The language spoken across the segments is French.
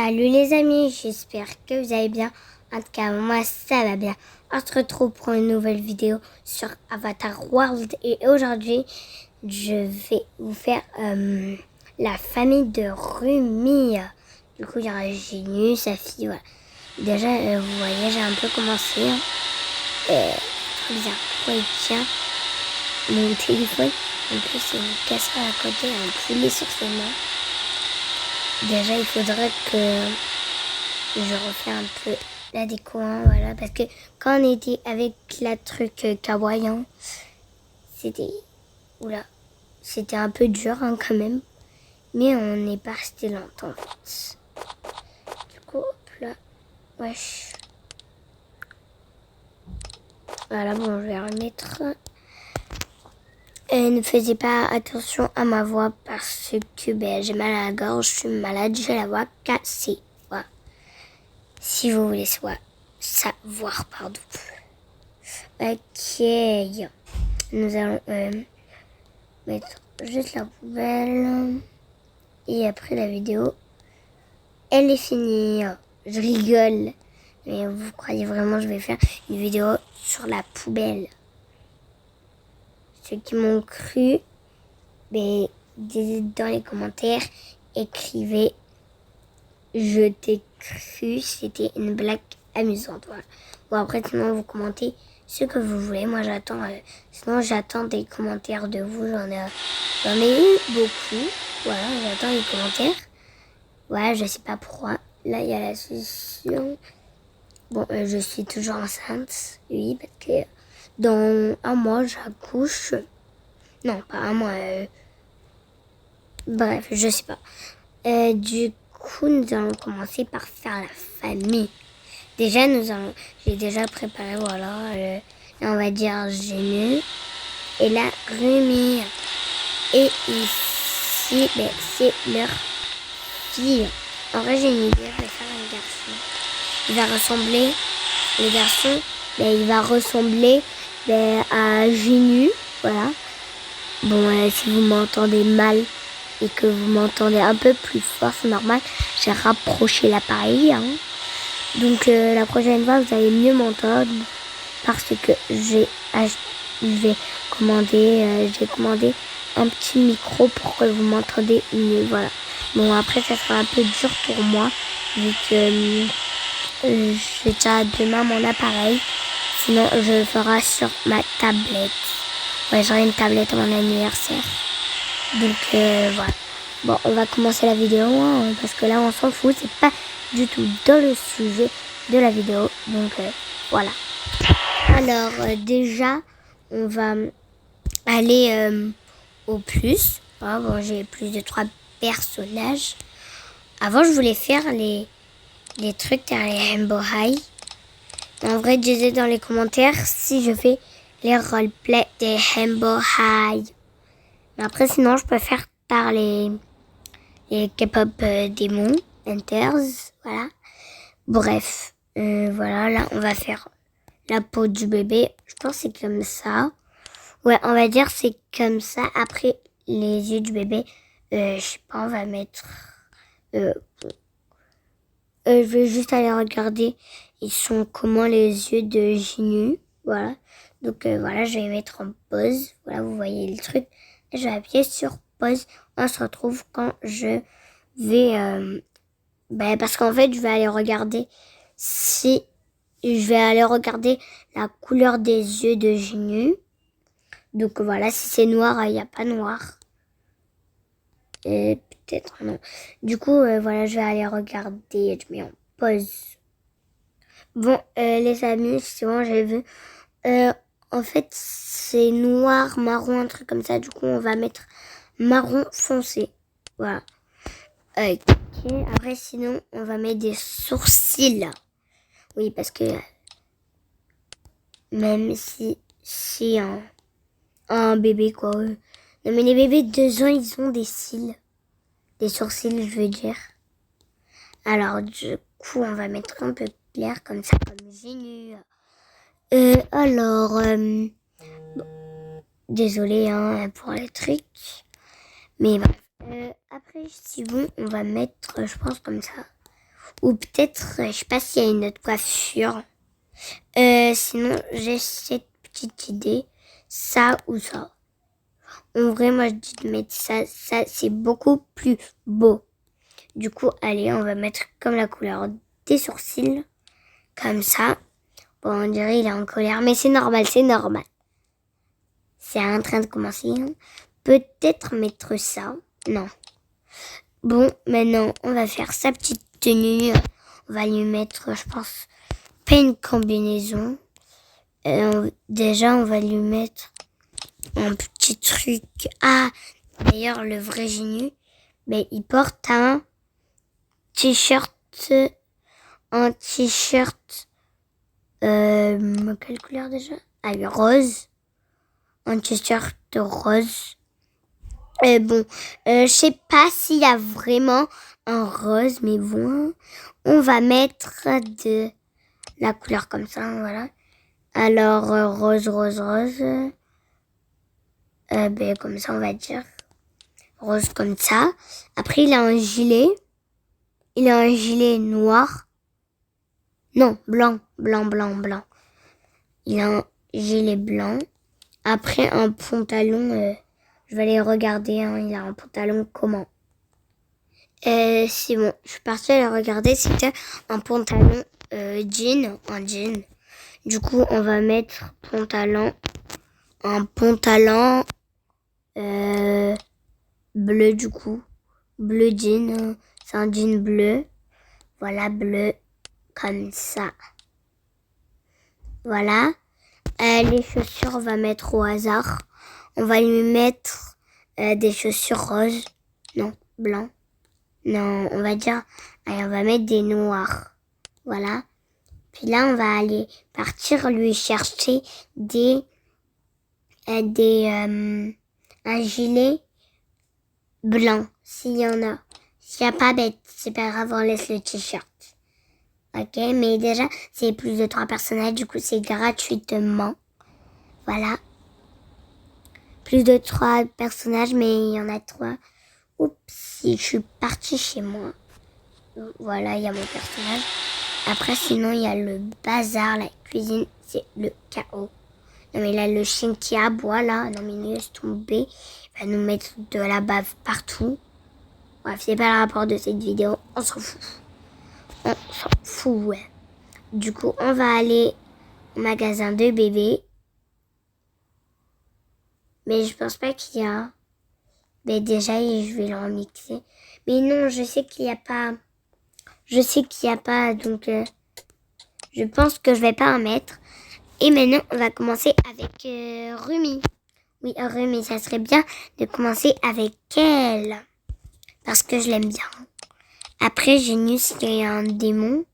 Salut les amis, j'espère que vous allez bien. En tout cas, moi ça va bien. On se retrouve pour une nouvelle vidéo sur Avatar World. Et aujourd'hui, je vais vous faire la famille de Rumi. Du coup, il y aura Génu, sa fille, voilà. Déjà, vous voyez, j'ai un peu commencé. Trop bizarre. Pourquoi il tient mon téléphone? En plus, c'est une casserole à côté, un poulet sur ses mains. Déjà, il faudrait que je refais un peu la déco, hein, voilà, parce que quand on était avec la truc kawaii, hein, c'était, c'était un peu dur hein, quand même, mais on n'est pas resté longtemps en fait. Du coup, hop là, wesh. Voilà, bon, je vais remettre. Ne faisais pas attention à ma voix parce que j'ai mal à la gorge, je suis malade, j'ai la voix cassée. Voilà. Si vous voulez savoir, pardon. Ok. Nous allons mettre juste la poubelle. Et après la vidéo, elle est finie. Je rigole. Mais vous croyez vraiment que je vais faire une vidéo sur la poubelle? Ceux qui m'ont cru, mais dans les commentaires, écrivez je t'ai cru, c'était une blague amusante. Voilà. Bon après sinon vous commentez ce que vous voulez. Moi j'attends, sinon j'attends des commentaires de vous. J'en ai eu beaucoup. Voilà, j'attends les commentaires. Voilà, je sais pas pourquoi. Là il y a la solution. Bon, je suis toujours enceinte, oui, parce que dans un mois j'accouche. Non, pas un mois. Bref, je sais pas. Du coup, nous allons commencer par faire la famille. Déjà, j'ai déjà préparé, voilà, là, on va dire Génu et là, Rumi. Et ici, c'est leur fille. En vrai, j'ai une idée, je vais faire un garçon. Il va ressembler, le garçon, il va ressembler à Génu, voilà. Bon, si vous m'entendez mal et que vous m'entendez un peu plus fort, c'est normal, j'ai rapproché l'appareil, hein. Donc la prochaine fois, vous allez mieux m'entendre parce que j'ai commandé un petit micro pour que vous m'entendez mieux. Voilà. Bon, après, ça sera un peu dur pour moi vu que j'ai déjà demain mon appareil. Sinon, je le ferai sur ma tablette. Ouais, j'aurai une tablette à mon anniversaire. Donc voilà. Bon, on va commencer la vidéo hein, parce que là, on s'en fout. C'est pas du tout dans le sujet de la vidéo. Donc voilà. Alors déjà, on va aller au plus. Ah, bon, j'ai plus de 3 personnages. Avant, je voulais faire les trucs dans les Rainbow High. En vrai, disais dans les commentaires si je fais les roleplay des Rainbow High. Mais après, sinon, je peux faire par les K-pop démons, Enters, voilà. Bref, voilà, là, on va faire la peau du bébé. Je pense que c'est comme ça. Ouais, on va dire c'est comme ça. Après, les yeux du bébé, je sais pas, on va mettre... je vais juste aller regarder. Ils sont comment les yeux de Ginu. Voilà. Donc voilà, je vais mettre en pause. Voilà, vous voyez le truc. Et je vais appuyer sur pause. On se retrouve quand je vais... parce qu'en fait, je vais aller regarder la couleur des yeux de Ginu. Donc voilà, si c'est noir, il n'y a pas noir. Et peut-être non. Du coup, voilà, je vais aller regarder. Je mets en pause. Bon, les amis, c'est bon, j'ai vu. En fait, c'est noir, marron, un truc comme ça. Du coup, on va mettre marron foncé. Voilà. Ok. Après, sinon, on va mettre des sourcils. Oui, parce que même si c'est un bébé, quoi. Non, mais les bébés de 2 ans, ils ont des cils. Des sourcils, je veux dire. Alors, du coup, on va mettre un peu clair, comme ça, comme Génu. Bon, désolé hein, pour les trucs. Mais bref. Après, si bon, on va mettre, je pense, comme ça. Ou peut-être, je sais pas s'il y a une autre coiffure. Sinon, j'ai cette petite idée. Ça ou ça. En vrai, moi, je dis de mettre ça. Ça, c'est beaucoup plus beau. Du coup, allez, on va mettre comme la couleur des sourcils. Comme ça. Bon, on dirait il est en colère. Mais c'est normal, c'est normal. C'est en train de commencer. Peut-être mettre ça. Non. Bon, maintenant, on va faire sa petite tenue. On va lui mettre, je pense, pas une combinaison. Déjà, on va lui mettre un petit truc. Ah, d'ailleurs, le vrai génie, ben, il porte t-shirt, un t-shirt, quelle couleur déjà? Ah, oui, rose. Un t-shirt rose. Bon, je sais pas s'il y a vraiment un rose, mais bon, on va mettre de la couleur comme ça, voilà. Alors, rose, rose, rose. Ben, comme ça, on va dire. Rose comme ça. Après, il a un gilet. Il a un gilet noir. Non, blanc, blanc, blanc, blanc. Il a un gilet blanc. Après, un pantalon, je vais aller regarder, hein, il a un pantalon comment. C'est bon, je suis partie aller regarder, c'était un pantalon jean, un jean. Du coup, on va mettre un pantalon bleu du coup. Bleu jean, c'est un jean bleu. Voilà, bleu, comme ça. Voilà. Les chaussures, on va mettre au hasard. On va lui mettre des chaussures roses. Non, blanc. Non, on va dire, allez, on va mettre des noirs. Voilà. Puis là, on va aller partir lui chercher un gilet blanc, s'il y en a. S'il n'y a pas, ben, c'est pas grave, on laisse le t-shirt. Ok, mais déjà, c'est plus de 3 personnages, du coup, c'est gratuitement. Voilà. Plus de 3 personnages, mais il y en a 3. Oups, je suis partie chez moi. Voilà, il y a mon personnage. Après, sinon, il y a le bazar, la cuisine, c'est le chaos. Non, mais là, le chien qui aboie, là, non, mais il laisse tomber. Il va nous mettre de la bave partout. Bref, c'est pas le rapport de cette vidéo. On s'en fout. On s'en fout, ouais. Du coup, on va aller au magasin de bébés. Mais je pense pas qu'il y a. Mais déjà, je vais le remixer. Mais non, je sais qu'il n'y a pas. Je sais qu'il n'y a pas, donc je pense que je vais pas en mettre. Et maintenant, on va commencer avec Rumi. Oui, Rumi, ça serait bien de commencer avec elle. Parce que je l'aime bien. Après, Genius, il y a un démon.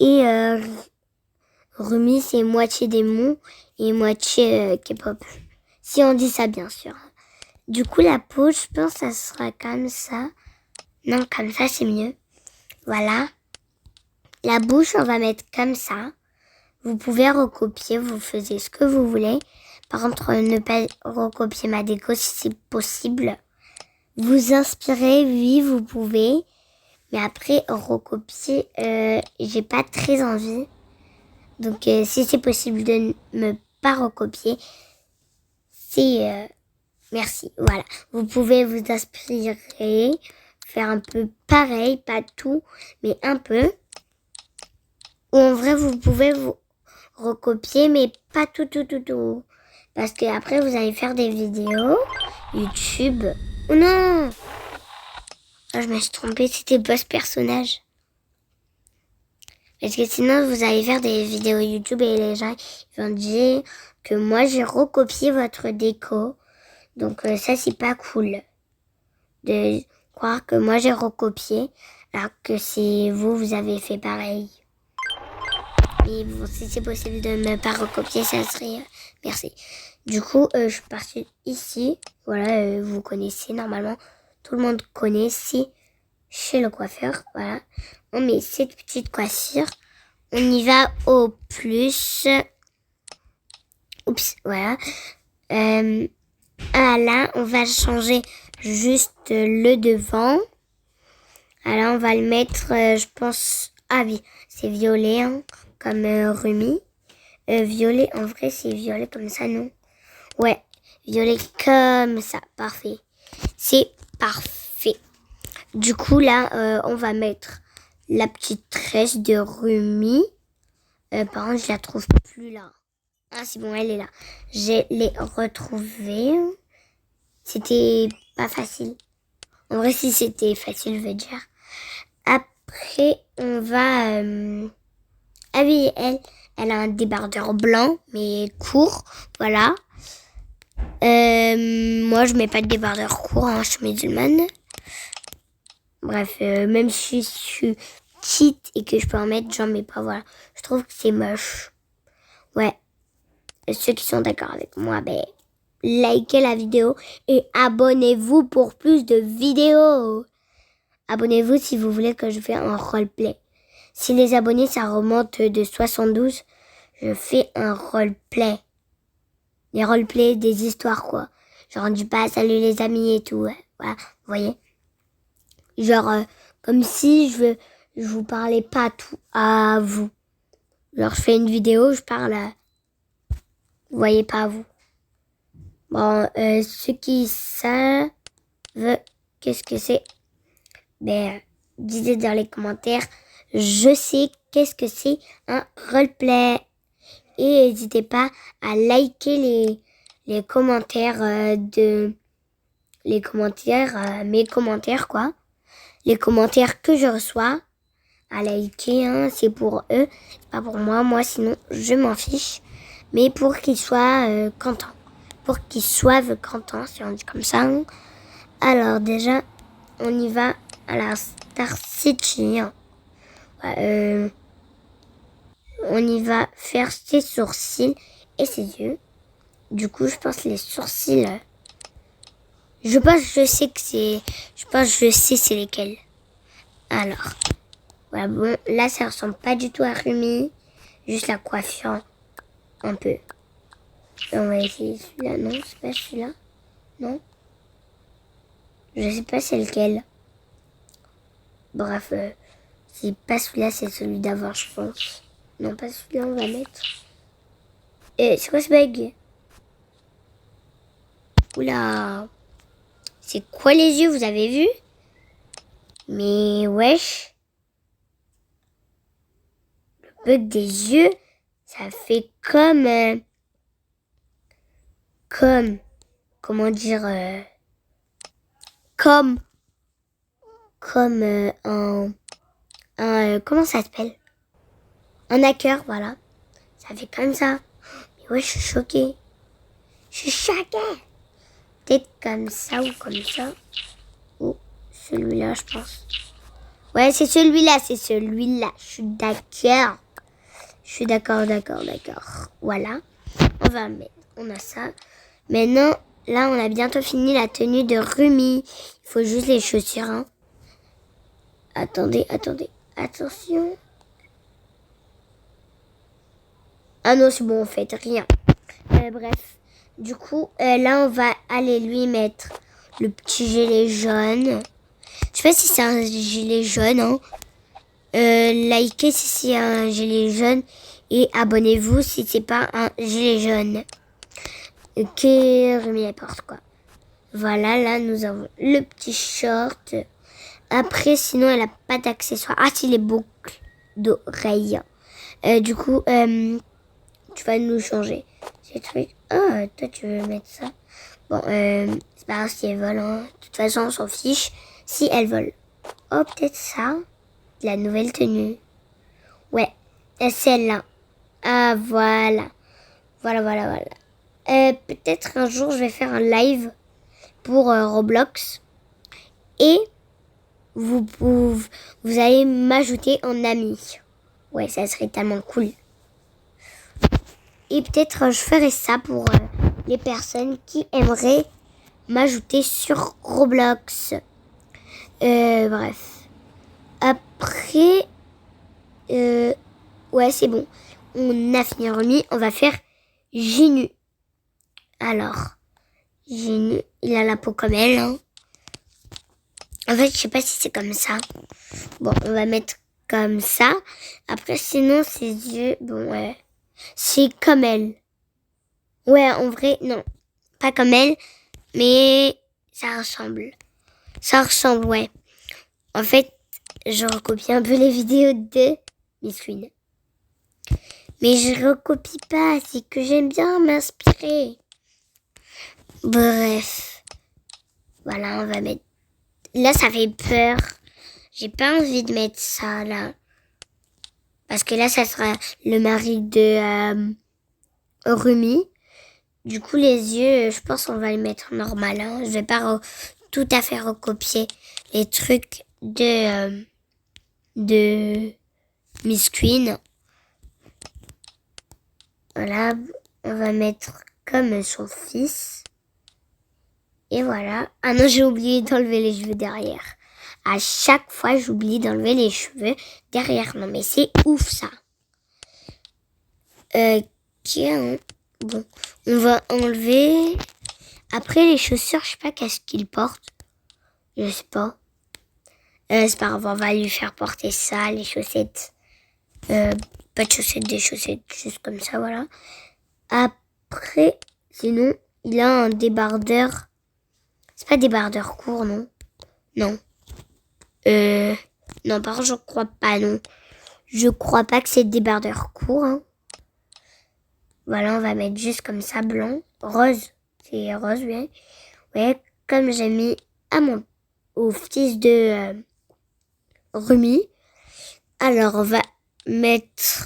Et Rumi, c'est moitié démon et moitié K-pop. Si on dit ça, bien sûr. Du coup, la peau, je pense que ça sera comme ça. Non, comme ça, c'est mieux. Voilà. La bouche, on va mettre comme ça. Vous pouvez recopier, vous faites ce que vous voulez. Par contre, ne pas recopier ma déco si c'est possible. Vous inspirez, oui, vous pouvez. Mais après, recopier, j'ai pas très envie. Donc, si c'est possible de ne pas recopier, c'est merci. Voilà. Vous pouvez vous inspirer, faire un peu pareil, pas tout, mais un peu. Ou en vrai, vous pouvez vous recopier, mais pas tout. Parce que après, vous allez faire des vidéos YouTube. Oh non! Oh, je me suis trompée, c'était pas ce personnage. Parce que sinon, vous allez faire des vidéos YouTube et les gens vont dire que moi, j'ai recopié votre déco. Donc ça, c'est pas cool de croire que moi, j'ai recopié alors que c'est vous, vous avez fait pareil. Mais bon, si c'est possible de ne pas recopier, ça serait merci. Du coup, je suis partie ici. Voilà, vous connaissez normalement. Tout le monde connaît. C'est chez le coiffeur. Voilà. On met cette petite coiffure. On y va au plus. Oups, voilà. Ah là, on va changer juste le devant. Alors, on va le mettre, je pense... Ah oui, c'est violet, hein, comme Rumi. Violet, en vrai, c'est violet comme ça, non? Ouais, violet comme ça, parfait. C'est parfait. Du coup, là, on va mettre la petite tresse de Rumi. Par contre, je la trouve plus là. Ah, c'est bon, elle est là. Je l'ai retrouvée. C'était pas facile. En vrai, si c'était facile, je veux dire. Après, on va... Ah oui, elle a un débardeur blanc, mais court. Voilà. Moi, je mets pas de débardeur court, hein, je suis musulmane. Bref, même si je suis petite et que je peux en mettre, j'en mets pas, voilà. Je trouve que c'est moche. Ouais. Et ceux qui sont d'accord avec moi, ben, likez la vidéo et abonnez-vous pour plus de vidéos. Abonnez-vous si vous voulez que je fasse un roleplay. Si les abonnés, ça remonte de 72, je fais un roleplay. Les roleplays des histoires, quoi. Genre du pas salut les amis et tout. Ouais. Voilà, vous voyez. Genre, comme si je vous parlais pas tout à vous. Genre, je fais une vidéo, je parle à... Vous voyez pas à vous. Bon, ceux qui savent qu'est-ce que c'est, ben, dites dans les commentaires. Je sais qu'est-ce que c'est un roleplay. Et n'hésitez pas à liker les commentaires mes commentaires, quoi. Les commentaires que je reçois, à liker, hein, c'est pour eux, c'est pas pour moi. Moi, sinon, je m'en fiche. Mais pour qu'ils soient contents. Pour qu'ils soient contents, si on dit comme ça. Hein. Alors, déjà, on y va à la Star City. Hein. On y va faire ses sourcils et ses yeux. Du coup, je pense les sourcils. Je pense je sais c'est lesquels. Alors, voilà, bon, là, ça ressemble pas du tout à Rumi. Juste la coiffure, un peu. On va essayer celui-là. Non, c'est pas celui-là. Non. Je sais pas c'est lequel. Bref, c'est pas celui-là, c'est celui d'avant, je pense. Non, pas celui-là, on va mettre. C'est quoi ce bug? Oula. C'est quoi les yeux, vous avez vu? Mais wesh. Le bug des yeux, ça fait comme... comment dire... comme comment ça s'appelle? Un hacker, voilà. Ça fait comme ça. Mais ouais, je suis choquée. Je suis choquée. Peut-être comme ça ou comme ça. Ou celui-là, je pense. Ouais, c'est celui-là, c'est celui-là. Je suis d'accord. Je suis d'accord. Voilà. On va mettre. On a ça. Maintenant, là, on a bientôt fini la tenue de Rumi. Il faut juste les chaussures, hein. Attendez. Attention. Ah non, c'est bon, en fait, rien. Bref. Du coup, là, on va aller lui mettre le petit gilet jaune. Je sais pas si c'est un gilet jaune, hein. Likez si c'est un gilet jaune. Et abonnez-vous si c'est pas un gilet jaune. Que Rumi porte, quoi. Voilà, là, nous avons le petit short. Après, sinon, elle a pas d'accessoires. Ah, si, les boucles d'oreilles. Du coup, tu vas nous changer ces trucs. Ah, toi, tu veux mettre ça. Bon, c'est pas grave si elle vole. Hein. De toute façon, on s'en fiche si elle vole. Oh, peut-être ça. La nouvelle tenue. Ouais, celle-là. Ah, voilà. Voilà. Peut-être un jour, je vais faire un live pour Roblox. Et vous allez m'ajouter en ami. Ouais, ça serait tellement cool. Et peut-être je ferai ça pour les personnes qui aimeraient m'ajouter sur Roblox. Bref. Après, ouais, c'est bon. On a fini Rumi. On va faire Ginu. Alors, Ginu, il a la peau comme elle. Hein. En fait, je sais pas si c'est comme ça. Bon, on va mettre comme ça. Après, sinon, ses yeux, bon, ouais. C'est comme elle. Ouais, en vrai, non. Pas comme elle, mais ça ressemble. Ça ressemble, ouais. En fait, je recopie un peu les vidéos de Miss Queen. Mais je recopie pas, c'est que j'aime bien m'inspirer. Bref. Voilà, on va mettre... Là, ça fait peur. J'ai pas envie de mettre ça, là. Parce que là, ça sera le mari de Rumi. Du coup, les yeux, je pense qu'on va les mettre normal. Hein. Je vais pas tout à fait recopier les trucs de Miss Queen. Voilà, on va mettre comme son fils. Et voilà. Ah non, j'ai oublié d'enlever les cheveux derrière. À chaque fois, j'oublie d'enlever les cheveux derrière. Non, mais c'est ouf, ça. Bon, on va enlever. Après, les chaussures, je sais pas qu'est-ce qu'il porte. Je sais pas. C'est pas grave, on va lui faire porter ça, les chaussettes. Pas de chaussettes, des chaussettes, juste comme ça, voilà. Après, sinon, il a un débardeur. C'est pas débardeur court, non? Non. Non, par contre, je crois pas, non. Je crois pas que c'est débardeur court, hein. Voilà, on va mettre juste comme ça, blanc. Rose. C'est rose, oui. Ouais, comme j'ai mis au fils de Rumi. Alors, on va mettre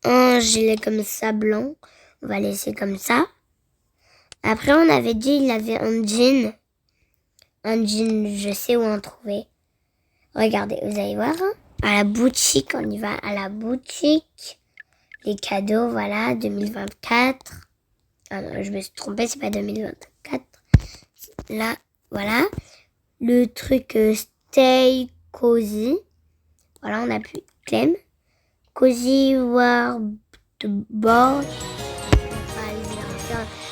un gilet comme ça, blanc. On va laisser comme ça. Après, on avait dit il avait un jean. Un jean, je sais où en trouver. Regardez, vous allez voir. Hein. À la boutique, on y va à la boutique. Les cadeaux, voilà, 2024. Ah non, je me suis trompée, c'est pas 2024. Là, voilà. Le truc Stay Cozy. Voilà, on a pu Clem. Cozy World Board.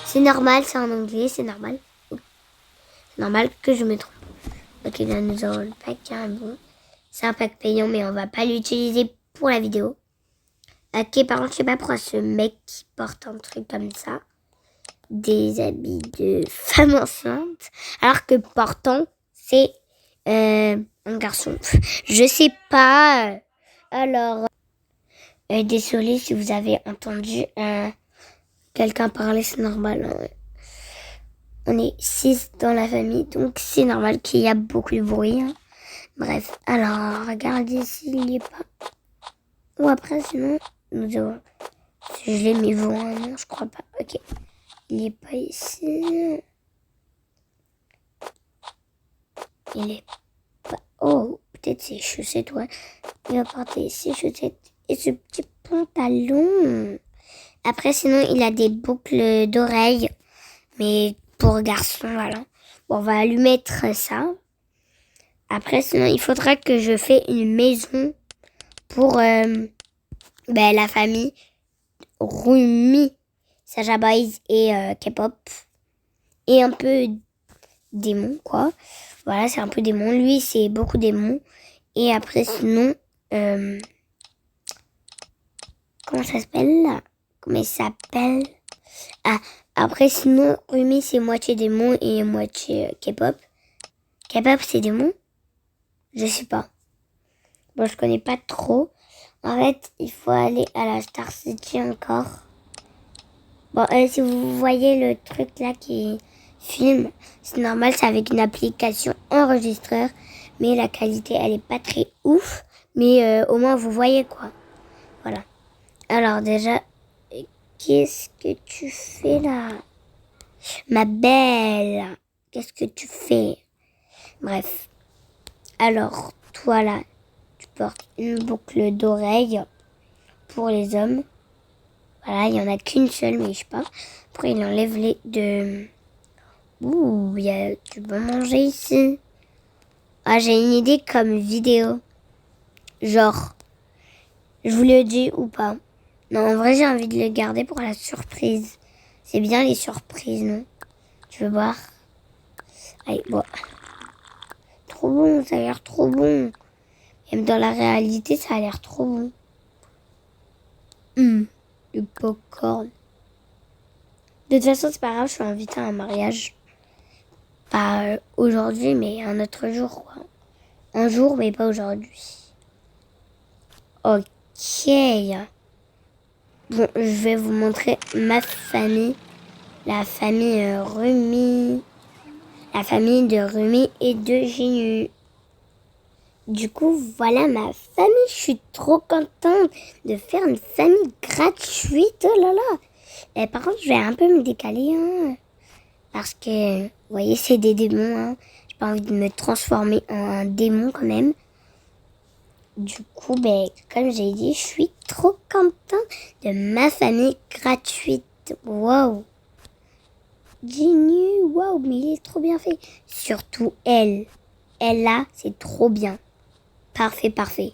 C'est normal, c'est en anglais, c'est normal. C'est normal que je me trompe. Ok, là nous avons le pack. Hein, bon. C'est un pack payant, mais on va pas l'utiliser pour la vidéo. Ok, par contre, je sais pas pourquoi ce mec qui porte un truc comme ça. Des habits de femme enceinte. Alors que portant, c'est un garçon. Je sais pas. Alors, désolé si vous avez entendu quelqu'un parler, c'est normal. Hein. On est 6 dans la famille, donc c'est normal qu'il y a beaucoup de bruit. Hein. Bref, alors, regardez s'il n'y est pas. Ou après, sinon, nous avons... Si je l'ai mis vous, hein, non, je crois pas. Ok. Il n'est pas ici. Il est pas... Oh, peut-être ses chaussettes, ouais. Il va porter ses chaussettes et ce petit pantalon. Après, sinon, il a des boucles d'oreilles. Mais pour garçon, voilà. Bon, on va lui mettre ça. Après, sinon, il faudra que je fasse une maison pour la famille Rumi, Sacha Boys et K-pop. Et un peu démon, quoi. Voilà, c'est un peu démon. Lui, c'est beaucoup démon. Et après, sinon, comment ça s'appelle? Comment il s'appelle? Ah, après, sinon, Rumi, c'est moitié démon et moitié K-pop. K-pop, c'est démon? Je sais pas. Bon, je connais pas trop. En fait, il faut aller à la Star City encore. Bon, si vous voyez le truc là qui filme, c'est normal, c'est avec une application enregistreur. Mais la qualité, elle est pas très ouf. Mais au moins, vous voyez quoi. Voilà. Alors déjà, qu'est-ce que tu fais là? Ma belle, qu'est-ce que tu fais? Bref. Alors, toi là, tu portes une boucle d'oreille pour les hommes. Voilà, il n'y en a qu'une seule, mais je sais pas. Après, il enlève les deux. Ouh, il y a du bon manger ici. Ah, j'ai une idée comme vidéo. Genre, je vous le dis ou pas? Non, en vrai, j'ai envie de le garder pour la surprise. C'est bien les surprises, non? Tu veux voir? Allez, bon. trop bon, ça a l'air trop bon. Même dans la réalité, ça a l'air trop bon. Le popcorn. De toute façon, c'est pas grave, je suis invitée à un mariage. Pas aujourd'hui, mais un autre jour, quoi. Un jour, mais pas aujourd'hui. Ok. Bon, je vais vous montrer ma famille. La famille Rumi. La famille de Rumi et de Genu. Du coup, voilà ma famille. Je suis trop contente de faire une famille gratuite. Oh là là. Et par contre, je vais un peu me décaler. Hein, parce que, vous voyez, c'est des démons. Hein. J'ai pas envie de me transformer en un démon quand même. Du coup, comme j'ai dit, je suis trop contente de ma famille gratuite. Wow. Genu, wow, mais il est trop bien fait. Surtout elle. Elle là, c'est trop bien. Parfait, parfait.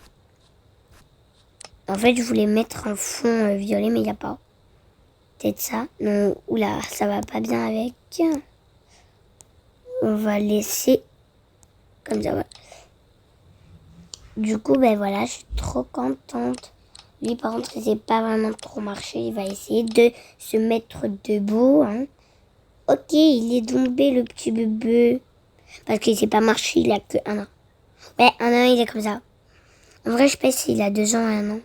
En fait, je voulais mettre un fond violet, mais il n'y a pas. Peut-être ça. Non, oula, ça va pas bien avec. On va laisser comme ça. Ouais. Du coup, voilà, je suis trop contente. Lui, par contre, il sait pas vraiment trop marcher. Il va essayer de se mettre debout. Hein. Ok, il est tombé, le petit bébé. Parce qu'il sait pas marcher, il a que 1 an. Ouais, 1 an, il est comme ça. En vrai, je sais pas s'il a 2 ans et 1 an.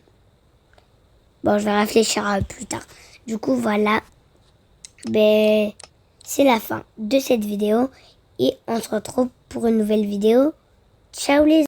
Bon, je vais réfléchir plus tard. Du coup, voilà. C'est la fin de cette vidéo. Et on se retrouve pour une nouvelle vidéo. Ciao les